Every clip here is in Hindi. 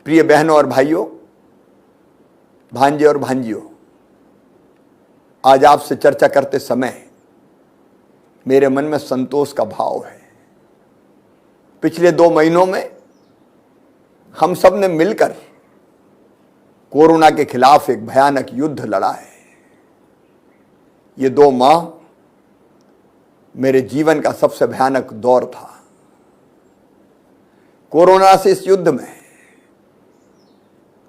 प्रिय बहनों और भाइयों, भांजे और भांजियों, आज आपसे चर्चा करते समय मेरे मन में संतोष का भाव है। पिछले 2 महीनों में हम सब ने मिलकर कोरोना के खिलाफ एक भयानक युद्ध लड़ा है। ये 2 माह मेरे जीवन का सबसे भयानक दौर था। कोरोना से इस युद्ध में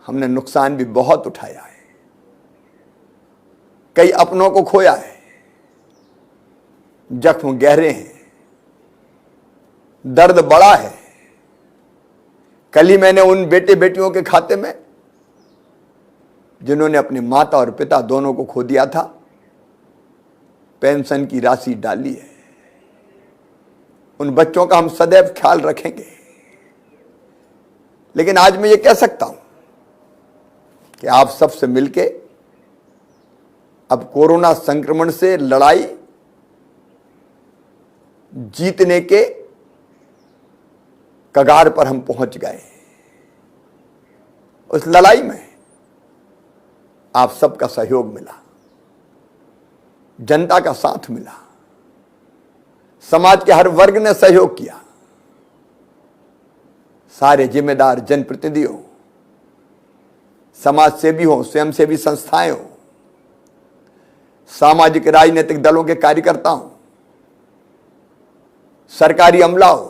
हमने नुकसान भी बहुत उठाया है, कई अपनों को खोया है, जख्म गहरे हैं, दर्द बड़ा है। कल ही मैंने उन बेटे बेटियों के खाते में जिन्होंने अपनी माता और पिता दोनों को खो दिया था, पेंशन की राशि डाली है। उन बच्चों का हम सदैव ख्याल रखेंगे। लेकिन आज मैं ये कह सकता हूं कि आप सबसे मिलके अब कोरोना संक्रमण से लड़ाई जीतने के कगार पर हम पहुंच गए। उस लड़ाई में आप सबका सहयोग मिला, जनता का साथ मिला, समाज के हर वर्ग ने सहयोग किया। सारे जिम्मेदार जनप्रतिनिधि हो, समाज सेवी हो, स्वयंसेवी संस्थाएं हो, सामाजिक राजनीतिक दलों के कार्यकर्ता हो, सरकारी अमला हो,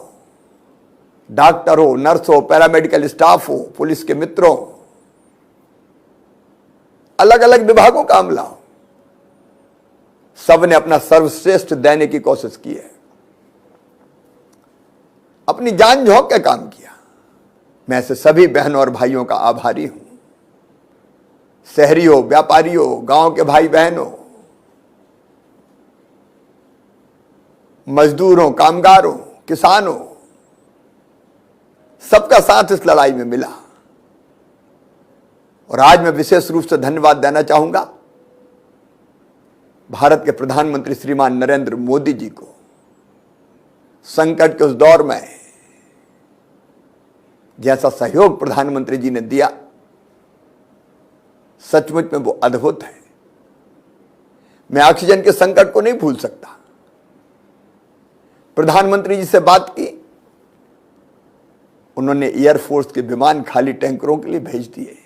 डॉक्टर हो, नर्स हो, पैरामेडिकल स्टाफ हो, पुलिस के मित्रों, अलग अलग विभागों का अमला हो, सबने अपना सर्वश्रेष्ठ देने की कोशिश की है, अपनी जान झोंक के काम किया। मैं ऐसे सभी बहनों और भाइयों का आभारी हूं। शहरी हो, व्यापारी हो, गांव के भाई बहन हो, मजदूर हो, कामगार हो, किसान हो, सबका साथ इस लड़ाई में मिला। और आज मैं विशेष रूप से धन्यवाद देना चाहूंगा भारत के प्रधानमंत्री श्रीमान नरेंद्र मोदी जी को। संकट के उस दौर में जैसा सहयोग प्रधानमंत्री जी ने दिया, सचमुच में वो अद्भुत है। मैं ऑक्सीजन के संकट को नहीं भूल सकता। प्रधानमंत्री जी से बात की, उन्होंने एयरफोर्स के विमान खाली टैंकरों के लिए भेज दिए,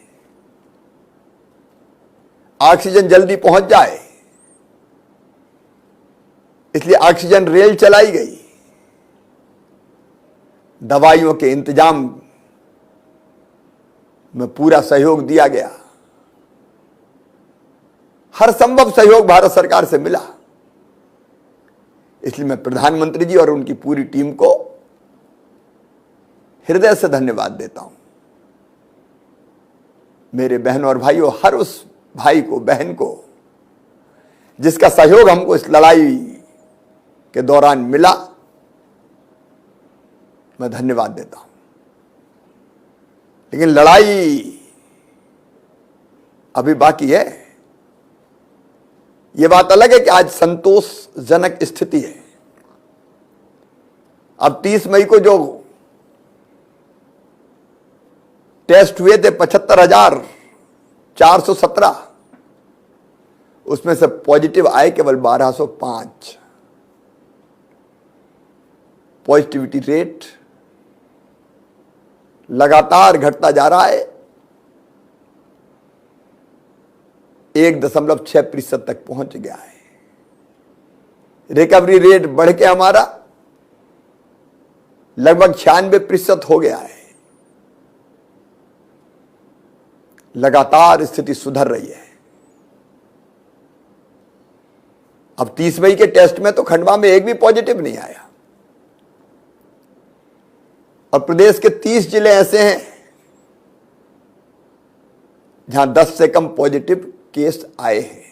ऑक्सीजन जल्दी पहुंच जाए, इसलिए ऑक्सीजन रेल चलाई गई, दवाइयों के इंतजाम में पूरा सहयोग दिया गया। हर संभव सहयोग भारत सरकार से मिला। इसलिए मैं प्रधानमंत्री जी और उनकी पूरी टीम को हृदय से धन्यवाद देता हूं। मेरे बहनों और भाइयों, हर उस भाई को, बहन को जिसका सहयोग हमको इस लड़ाई के दौरान मिला, मैं धन्यवाद देता हूं। लेकिन लड़ाई अभी बाकी है। यह बात अलग है कि आज संतोषजनक स्थिति है। अब 30 मई को जो टेस्ट हुए थे 75,417, उसमें से पॉजिटिव आए केवल 1205। पॉजिटिविटी रेट लगातार घटता जा रहा है, 1.6% तक पहुंच गया है। रिकवरी रेट बढ़ के हमारा लगभग 96% हो गया है। लगातार स्थिति सुधर रही है। अब 30 मई के टेस्ट में तो खंडवा में एक भी पॉजिटिव नहीं आया। और प्रदेश के 30 जिले ऐसे हैं जहां 10 से कम पॉजिटिव केस आए हैं।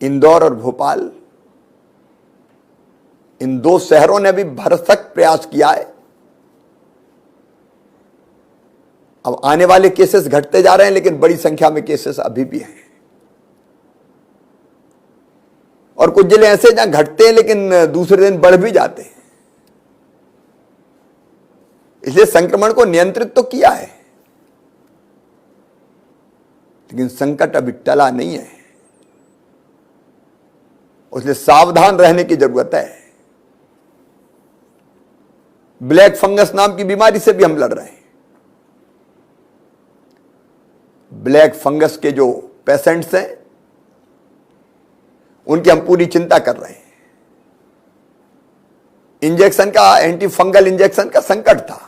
इंदौर और भोपाल, इन 2 शहरों ने भी भरसक प्रयास किया है। अब आने वाले केसेस घटते जा रहे हैं, लेकिन बड़ी संख्या में केसेस अभी भी हैं। और कुछ जिले ऐसे जहां घटते हैं लेकिन दूसरे दिन बढ़ भी जाते हैं। इसलिए संक्रमण को नियंत्रित तो किया है, लेकिन संकट अभी टला नहीं है, इसलिए सावधान रहने की जरूरत है। ब्लैक फंगस नाम की बीमारी से भी हम लड़ रहे हैं। ब्लैक फंगस के जो पेशेंट्स हैं उनकी हम पूरी चिंता कर रहे हैं। इंजेक्शन का, एंटी फंगल इंजेक्शन का संकट था,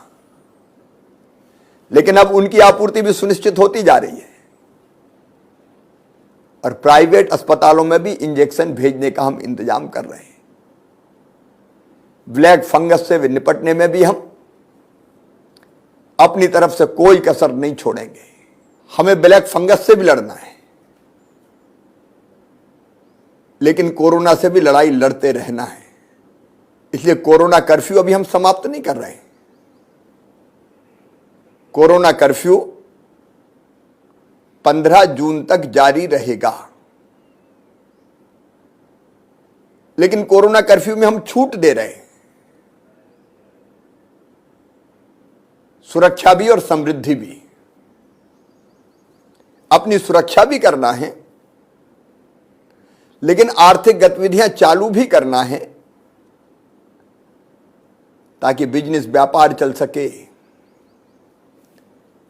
लेकिन अब उनकी आपूर्ति भी सुनिश्चित होती जा रही है और प्राइवेट अस्पतालों में भी इंजेक्शन भेजने का हम इंतजाम कर रहे हैं। ब्लैक फंगस से निपटने में भी हम अपनी तरफ से कोई कसर नहीं छोड़ेंगे। हमें ब्लैक फंगस से भी लड़ना है, लेकिन कोरोना से भी लड़ाई लड़ते रहना है। इसलिए कोरोना कर्फ्यू अभी हम समाप्त नहीं कर रहे हैं। कोरोना कर्फ्यू 15 जून तक जारी रहेगा, लेकिन कोरोना कर्फ्यू में हम छूट दे रहे हैं, सुरक्षा भी और समृद्धि भी। अपनी सुरक्षा भी करना है, लेकिन आर्थिक गतिविधियां चालू भी करना है, ताकि बिजनेस, व्यापार चल सके,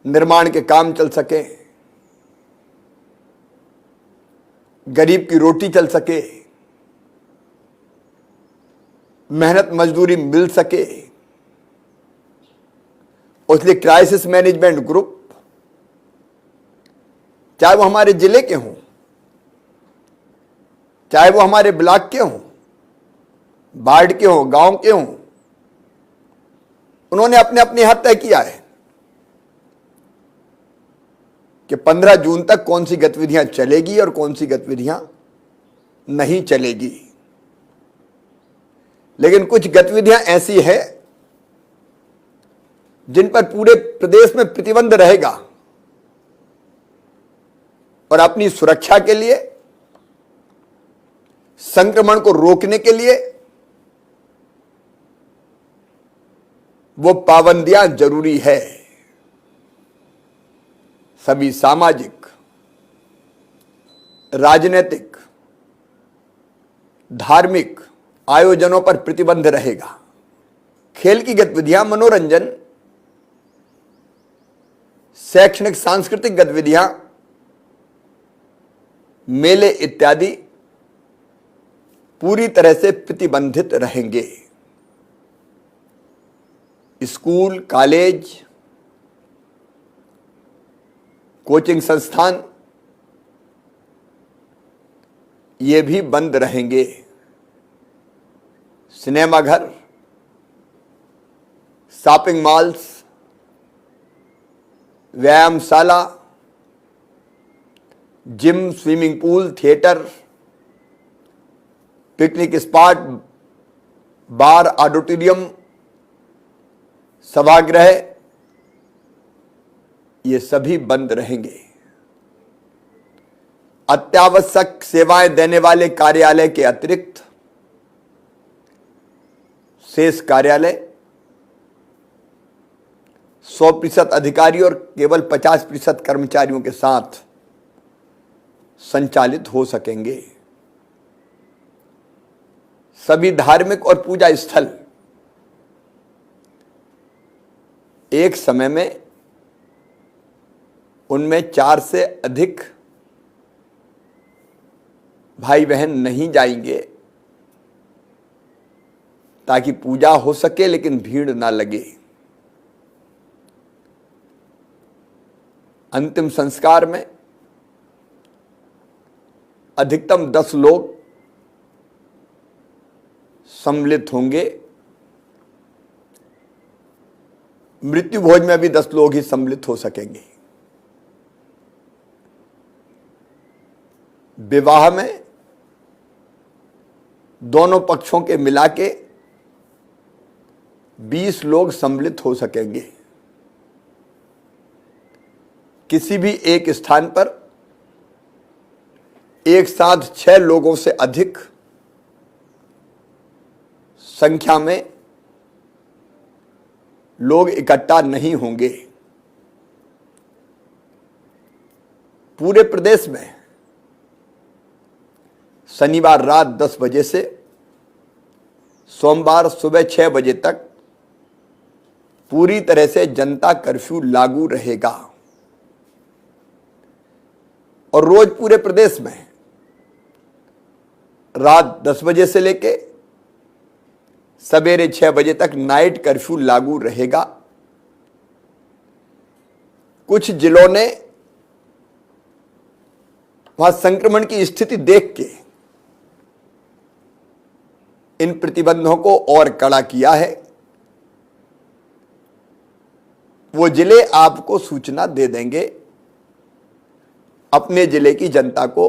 निर्माण के काम चल सके, गरीब की रोटी चल सके, मेहनत मजदूरी मिल सके। इसलिए क्राइसिस मैनेजमेंट ग्रुप, चाहे वो हमारे जिले के हों, चाहे वो हमारे ब्लॉक के हों, वार्ड के हों, गांव के हों, उन्होंने अपने अपने हद तय किया है कि 15 जून तक कौन सी गतिविधियां चलेगी और कौन सी गतिविधियां नहीं चलेगी। लेकिन कुछ गतिविधियां ऐसी है जिन पर पूरे प्रदेश में प्रतिबंध रहेगा, और अपनी सुरक्षा के लिए, संक्रमण को रोकने के लिए वो पाबंदियां जरूरी है। सभी सामाजिक, राजनीतिक, धार्मिक आयोजनों पर प्रतिबंध रहेगा। खेल की गतिविधियां, मनोरंजन, शैक्षणिक सांस्कृतिक गतिविधियां, मेले इत्यादि पूरी तरह से प्रतिबंधित रहेंगे। स्कूल, कॉलेज, कोचिंग संस्थान ये भी बंद रहेंगे। सिनेमाघर, शॉपिंग मॉल्स, व्यायामशाला, gym, swimming pool, theatre, picnic spot, bar, auditorium, सभागृह, ये सभी बंद रहेंगे। अत्यावश्यक सेवाएं देने वाले कार्यालय के अतिरिक्त शेष कार्यालय 100% अधिकारी और केवल 50% कर्मचारियों के साथ संचालित हो सकेंगे। सभी धार्मिक और पूजा स्थल एक समय में, उनमें 4 से अधिक भाई बहन नहीं जाएंगे, ताकि पूजा हो सके लेकिन भीड़ ना लगे। अंतिम संस्कार में अधिकतम 10 लोग सम्मिलित होंगे। मृत्यु भोज में भी 10 लोग ही सम्मिलित हो सकेंगे। विवाह में दोनों पक्षों के मिला के 20 लोग सम्मिलित हो सकेंगे। किसी भी एक स्थान पर एक साथ 6 लोगों से अधिक संख्या में लोग इकट्ठा नहीं होंगे। पूरे प्रदेश में शनिवार रात 10 बजे से सोमवार सुबह 6 बजे तक पूरी तरह से जनता कर्फ्यू लागू रहेगा और रोज पूरे प्रदेश में रात 10 बजे से लेके सवेरे 6 बजे तक नाइट कर्फ्यू लागू रहेगा। कुछ जिलों ने वहां संक्रमण की स्थिति देख के इन प्रतिबंधों को और कड़ा किया है। वो जिले आपको सूचना दे देंगे, अपने जिले की जनता को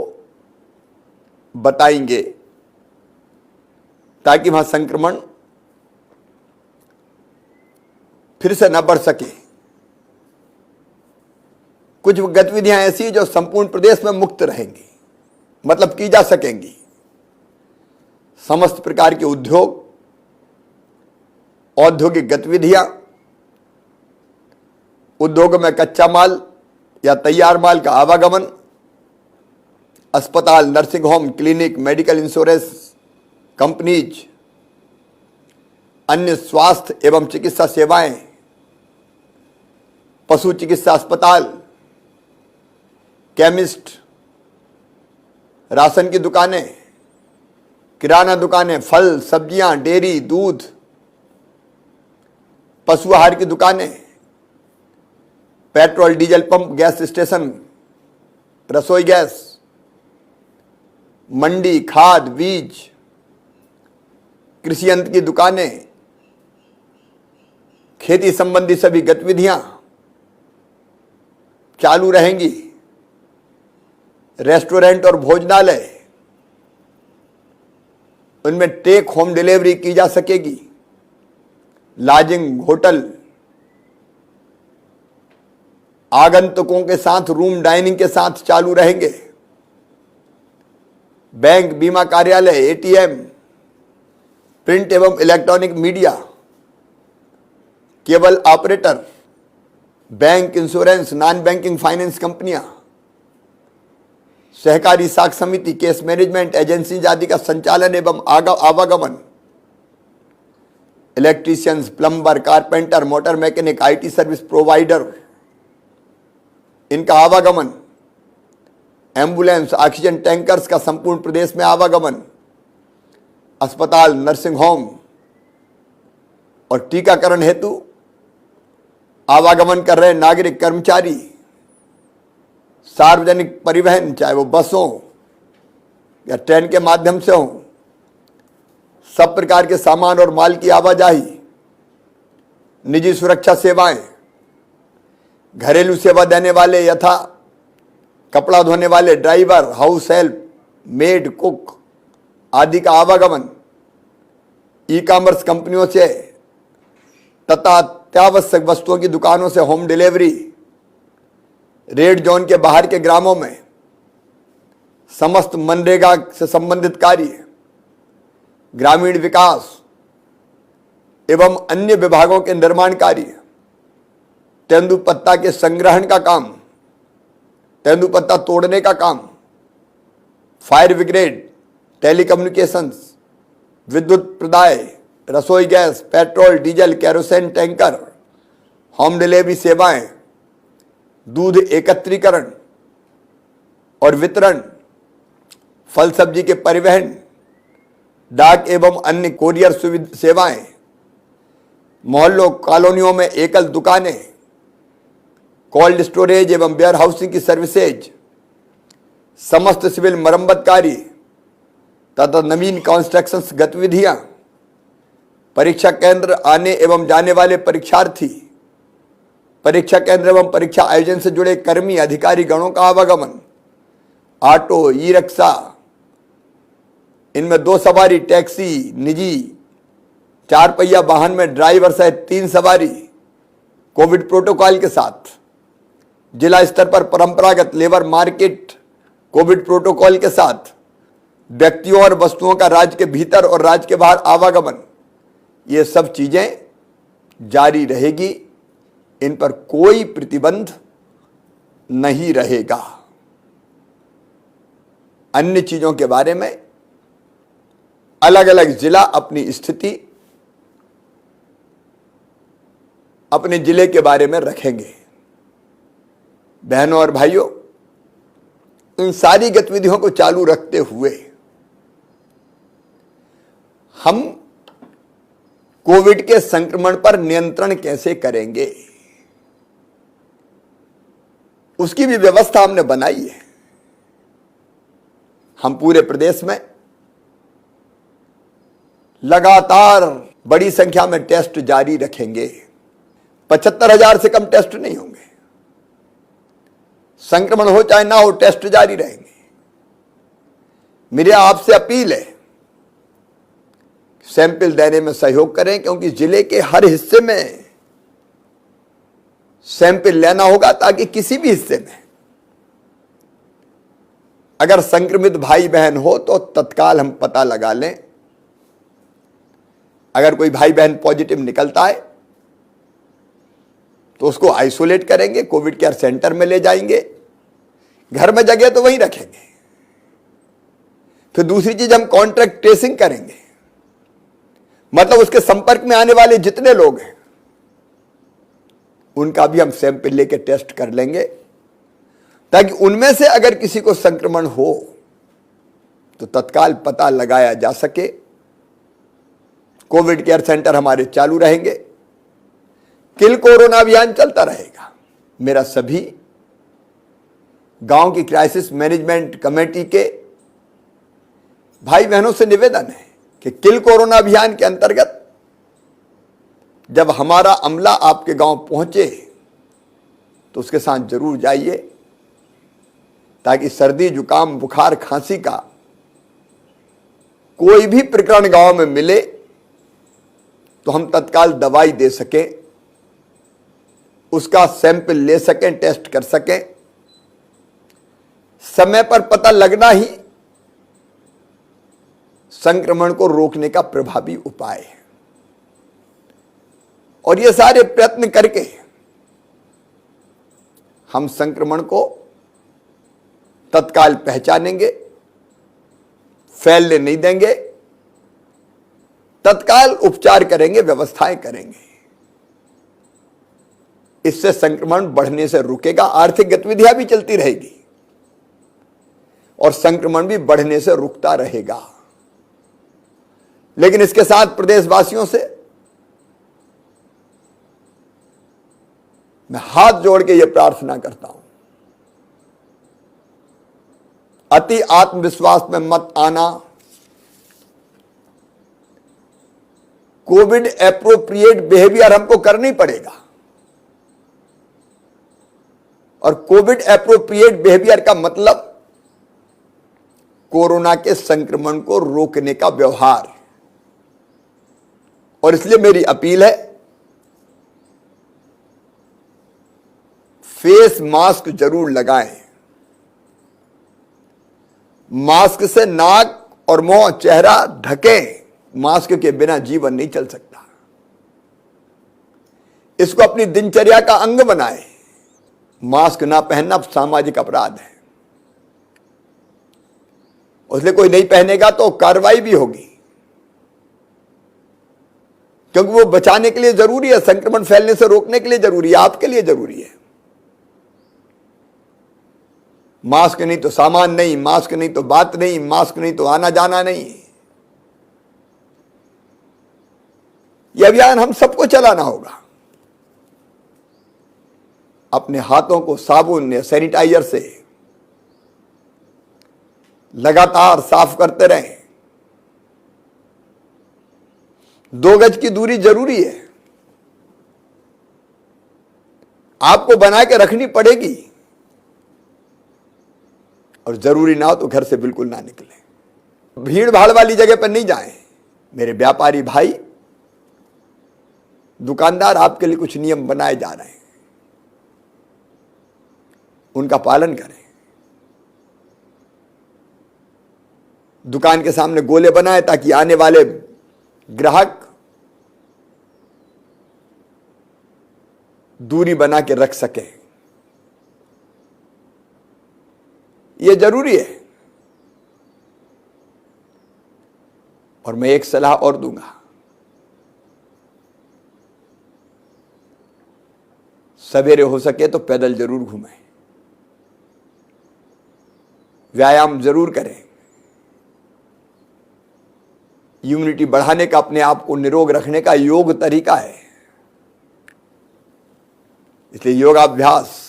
बताएंगे ताकि वहां संक्रमण फिर से न बढ़ सके। कुछ गतिविधियां ऐसी जो संपूर्ण प्रदेश में मुक्त रहेंगी, मतलब की जा सकेंगी। समस्त प्रकार के उद्योग, औद्योगिक गतिविधियां, उद्योग में कच्चा माल या तैयार माल का आवागमन, अस्पताल, nursing home, clinic, medical insurance companies, अन्य स्वास्थ्य एवं चिकित्सा सेवाएं, पशु चिकित्सा अस्पताल, केमिस्ट, राशन की दुकानें, किराना दुकानें, फल सब्जियां, डेयरी, दूध, पशु आहार की दुकानें, petrol diesel pump, gas station, रसोई गैस, मंडी, खाद बीज, कृषि यंत्र की दुकानें, खेती संबंधी सभी गतिविधियां चालू रहेंगी। रेस्टोरेंट और भोजनालय, उनमें टेक होम डिलीवरी की जा सकेगी। लॉजिंग, होटल, आगंतुकों के साथ रूम डाइनिंग के साथ चालू रहेंगे। बैंक, बीमा कार्यालय, एटीएम, प्रिंट एवं electronic media, cable operator, bank, insurance, non banking finance कंपनियां, सहकारी साख समिति, केस मैनेजमेंट एजेंसी आदि का संचालन एवं आवागमन, electricians, plumber, carpenter, motor mechanic, IT service provider, इनका आवागमन, एम्बुलेंस, ऑक्सीजन टैंकर्स का संपूर्ण प्रदेश में आवागमन, अस्पताल, नर्सिंग होम और टीकाकरण हेतु आवागमन कर रहे नागरिक, कर्मचारी, सार्वजनिक परिवहन, चाहे वो बसों या ट्रेन के माध्यम से हो, सब प्रकार के सामान और माल की आवाजाही, निजी सुरक्षा सेवाएं, घरेलू सेवा देने वाले यथा कपड़ा धोने वाले, driver, house help, made, cook आदि का आवागमन, ई कॉमर्स कंपनियों से तथा अत्यावश्यक वस्तुओं की दुकानों से होम डिलीवरी, रेड जोन के बाहर के ग्रामों में समस्त मनरेगा से संबंधित कार्य, ग्रामीण विकास एवं अन्य विभागों के निर्माण कार्य, तेंदुपत्ता के संग्रहण का काम, तेंदुपत्ता तोड़ने का काम, फायर ब्रिगेड, टेलीकम्युनिकेशंस, विद्युत प्रदाय, रसोई gas, petrol diesel, kerosene tanker, home delivery सेवाएं, दूध एकत्रीकरण और वितरण, फल सब्जी के परिवहन, डाक एवं अन्य कोरियर सेवाएं, मोहल्लों कॉलोनियों में एकल दुकानें, कोल्ड स्टोरेज एवं वेयर हाउसिंग की सर्विसेज, समस्त सिविल मरम्मत कार्य तथा नवीन कंस्ट्रक्शन गतिविधियां, परीक्षा केंद्र आने एवं जाने वाले परीक्षार्थी, परीक्षा केंद्र एवं परीक्षा आयोजन से जुड़े कर्मी, अधिकारी गणों का आवागमन, ऑटो, ई रिक्शा, इनमें 2 सवारी, टैक्सी, निजी 4 पहिया वाहन में ड्राइवर सहित 3 सवारी, कोविड प्रोटोकॉल के साथ, जिला स्तर पर परंपरागत लेबर मार्केट कोविड प्रोटोकॉल के साथ, व्यक्तियों और वस्तुओं का राज्य के भीतर और राज्य के बाहर आवागमन, ये सब चीजें जारी रहेगी, इन पर कोई प्रतिबंध नहीं रहेगा। अन्य चीजों के बारे में अलग अलग जिला अपनी स्थिति अपने जिले के बारे में रखेंगे। बहनों और भाइयों, इन सारी गतिविधियों को चालू रखते हुए हम कोविड के संक्रमण पर नियंत्रण कैसे करेंगे, उसकी भी व्यवस्था हमने बनाई है। हम पूरे प्रदेश में लगातार बड़ी संख्या में टेस्ट जारी रखेंगे। 75,000 से कम टेस्ट नहीं होंगे। संक्रमण हो चाहे ना हो, टेस्ट जारी रहेंगे। मेरी आपसे अपील है, सैंपल देने में सहयोग करें, क्योंकि जिले के हर हिस्से में सैंपल लेना होगा, ताकि किसी भी हिस्से में अगर संक्रमित भाई बहन हो तो तत्काल हम पता लगा लें। अगर कोई भाई बहन पॉजिटिव निकलता है तो उसको आइसोलेट करेंगे, कोविड केयर सेंटर में ले जाएंगे, घर में जगह तो वहीं रखेंगे। फिर दूसरी चीज, हम कॉन्ट्रैक्ट ट्रेसिंग करेंगे, मतलब उसके संपर्क में आने वाले जितने लोग हैं उनका भी हम सैंपल लेके टेस्ट कर लेंगे, ताकि उनमें से अगर किसी को संक्रमण हो तो तत्काल पता लगाया जा सके। कोविड केयर सेंटर हमारे चालू रहेंगे, किल कोरोना अभियान चलता रहेगा। मेरा सभी गांव की क्राइसिस मैनेजमेंट कमेटी के भाई बहनों से निवेदन है कि किल कोरोना अभियान के अंतर्गत जब हमारा अमला आपके गांव पहुंचे तो उसके साथ जरूर जाइए, ताकि सर्दी जुकाम बुखार खांसी का कोई भी प्रकरण गांव में मिले तो हम तत्काल दवाई दे सकें, उसका सैंपल ले सकें, टेस्ट कर सकें। समय पर पता लगना ही संक्रमण को रोकने का प्रभावी उपाय है। और ये सारे प्रयत्न करके हम संक्रमण को तत्काल पहचानेंगे, फैलने नहीं देंगे, तत्काल उपचार करेंगे, व्यवस्थाएं करेंगे। इससे संक्रमण बढ़ने से रुकेगा, आर्थिक गतिविधियां भी चलती रहेगी और संक्रमण भी बढ़ने से रुकता रहेगा। लेकिन इसके साथ प्रदेशवासियों से मैं हाथ जोड़ के यह प्रार्थना करता हूं, अति आत्मविश्वास में मत आना। कोविड एप्रोप्रिएट बिहेवियर हमको करना ही पड़ेगा, और कोविड एप्रोप्रिएट बिहेवियर का मतलब कोरोना के संक्रमण को रोकने का व्यवहार। और इसलिए मेरी अपील है, फेस मास्क जरूर लगाएं। मास्क से नाक और मुंह चेहरा ढकें, मास्क के बिना जीवन नहीं चल सकता। इसको अपनी दिनचर्या का अंग बनाएं। मास्क ना पहनना सामाजिक अपराध है, उसलिए कोई नहीं पहनेगा तो कार्रवाई भी होगी, क्योंकि वो बचाने के लिए जरूरी है, संक्रमण फैलने से रोकने के लिए जरूरी है, आपके लिए जरूरी है। मास्क नहीं तो सामान नहीं, मास्क नहीं तो बात नहीं, मास्क नहीं तो आना जाना नहीं। यह अभियान हम सबको चलाना होगा। अपने हाथों को साबुन या सैनिटाइजर से लगातार साफ करते रहें। 2 गज की दूरी जरूरी है, आपको बना के रखनी पड़ेगी, और जरूरी ना हो तो घर से बिल्कुल ना निकलें। भीड़ भाड़ वाली जगह पर नहीं जाएं। मेरे व्यापारी भाई, दुकानदार, आपके लिए कुछ नियम बनाए जा रहे हैं, उनका पालन करें। दुकान के सामने गोले बनाए ताकि आने वाले ग्राहक दूरी बना के रख सकें, यह जरूरी है। और मैं एक सलाह और दूंगा, सवेरे हो सके तो पैदल जरूर घूमें, व्यायाम जरूर करें। इम्यूनिटी बढ़ाने का, अपने आप को निरोग रखने का योग तरीका है। इसलिए योगाभ्यास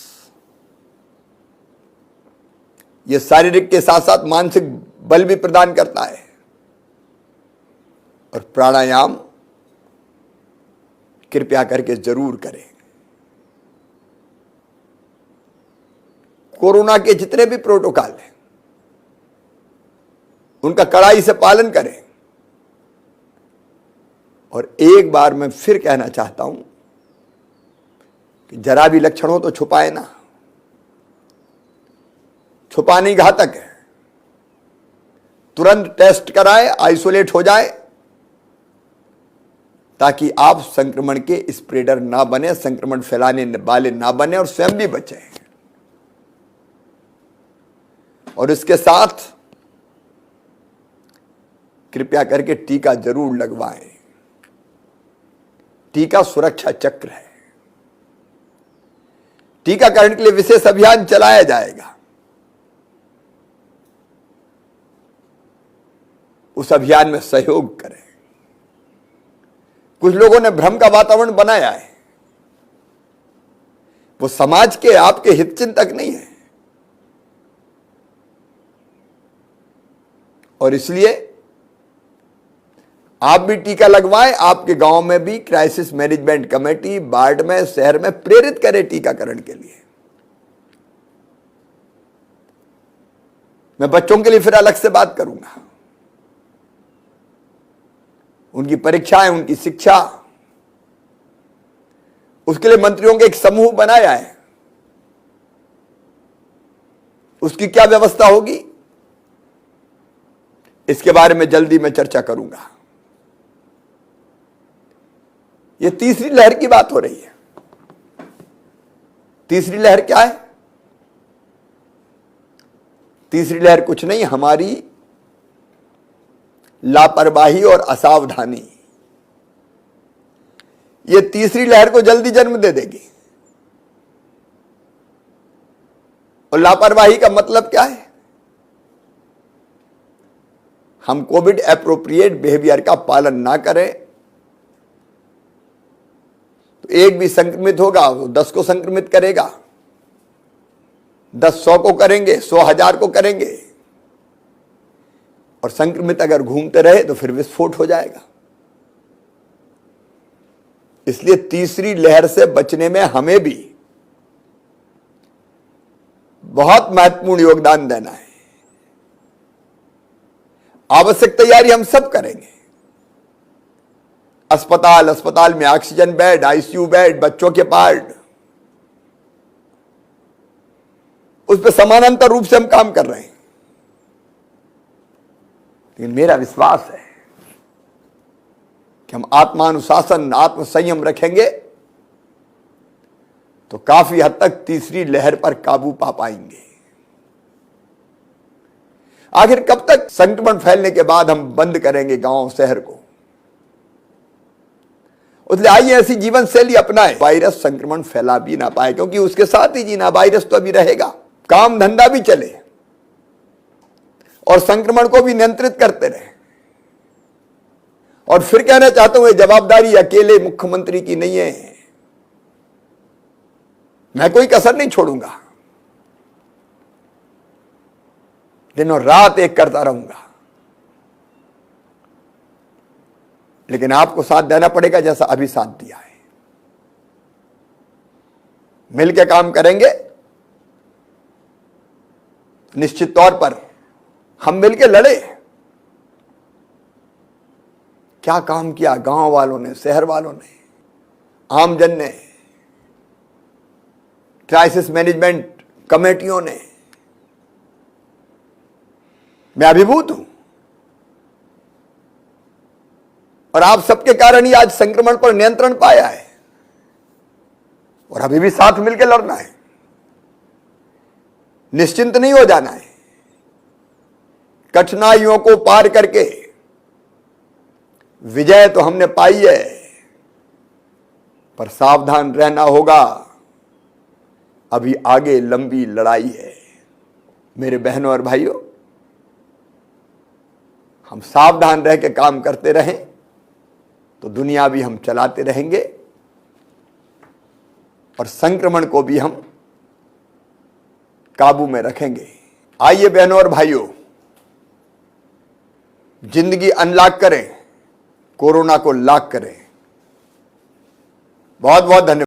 ये शारीरिक के साथ साथ मानसिक बल भी प्रदान करता है। और प्राणायाम कृपया करके जरूर करें। कोरोना के जितने भी प्रोटोकॉल हैं उनका कड़ाई से पालन करें। और एक बार मैं फिर कहना चाहता हूं कि जरा भी लक्षण हो तो छुपाए ना, छुपाना ही घातक है। तुरंत टेस्ट कराए, आइसोलेट हो जाए, ताकि आप संक्रमण के स्प्रेडर ना बने, संक्रमण फैलाने वाले ना बने और स्वयं भी बचे। और इसके साथ कृपया करके टीका जरूर लगवाएं। टीका सुरक्षा चक्र है। टीकाकरण के लिए विशेष अभियान चलाया जाएगा। उस अभियान में सहयोग करें। कुछ लोगों ने भ्रम का वातावरण बनाया है, वो समाज के, आपके हितचिंतक नहीं है। और इसलिए आप भी टीका लगवाएं। आपके गांव में भी क्राइसिस मैनेजमेंट कमेटी, वार्ड में, शहर में प्रेरित करें टीकाकरण के लिए। मैं बच्चों के लिए फिर अलग से बात करूंगा। उनकी परीक्षाएं, उनकी शिक्षा, उसके लिए मंत्रियों के एक समूह बनाया है। उसकी क्या व्यवस्था होगी, इसके बारे में जल्दी मैं चर्चा करूंगा। यह तीसरी लहर की बात हो रही है। तीसरी लहर क्या है? तीसरी लहर कुछ नहीं, हमारी लापरवाही और असावधानी। यह तीसरी लहर को जल्दी जन्म दे देगी। और लापरवाही का मतलब क्या है? हम कोविड एप्रोप्रिएट बिहेवियर का पालन ना करें तो एक भी संक्रमित होगा वो 10 को संक्रमित करेगा, 10 100 को करेंगे, 100 1000 को करेंगे। और संक्रमित अगर घूमते रहे तो फिर विस्फोट हो जाएगा। इसलिए तीसरी लहर से बचने में हमें भी बहुत महत्वपूर्ण योगदान देना है। आवश्यक तैयारी हम सब करेंगे। अस्पताल में ऑक्सीजन बेड, आईसीयू बेड, बच्चों के पार्ट, उस पर समानांतर रूप से हम काम कर रहे हैं। लेकिन मेरा विश्वास है कि हम आत्मानुशासन, आत्मसंयम रखेंगे तो काफी हद तक तीसरी लहर पर काबू पा पाएंगे। आखिर कब तक संक्रमण फैलने के बाद हम बंद करेंगे गांव शहर को? इसलिए आइए ऐसी जीवन शैली अपनाएं, वायरस संक्रमण फैला भी ना पाए, क्योंकि उसके साथ ही जीना, वायरस तो अभी रहेगा। काम धंधा भी चले और संक्रमण को भी नियंत्रित करते रहे। और फिर कहना चाहता हूं, ये जवाबदारी अकेले मुख्यमंत्री की नहीं है। मैं कोई कसर नहीं छोड़ूंगा, दिन और रात एक करता रहूंगा। लेकिन आपको साथ देना पड़ेगा, जैसा अभी साथ दिया है। मिलकर काम करेंगे, निश्चित तौर पर हम मिलकर लड़े। क्या काम किया गांव वालों ने, शहर वालों ने, आमजन ने, क्राइसिस मैनेजमेंट कमेटियों ने। मैं अभिभूत हूं। और आप सबके कारण ही आज संक्रमण पर नियंत्रण पाया है। और अभी भी साथ मिलकर लड़ना है, निश्चिंत नहीं हो जाना है। कठिनाइयों को पार करके विजय तो हमने पाई है, पर सावधान रहना होगा, अभी आगे लंबी लड़ाई है। मेरे बहनों और भाइयों, हम सावधान रह के काम करते रहें तो दुनिया भी हम चलाते रहेंगे और संक्रमण को भी हम काबू में रखेंगे। आइए बहनों और भाइयों, जिंदगी अनलॉक करें, कोरोना को लॉक करें। बहुत बहुत धन्यवाद।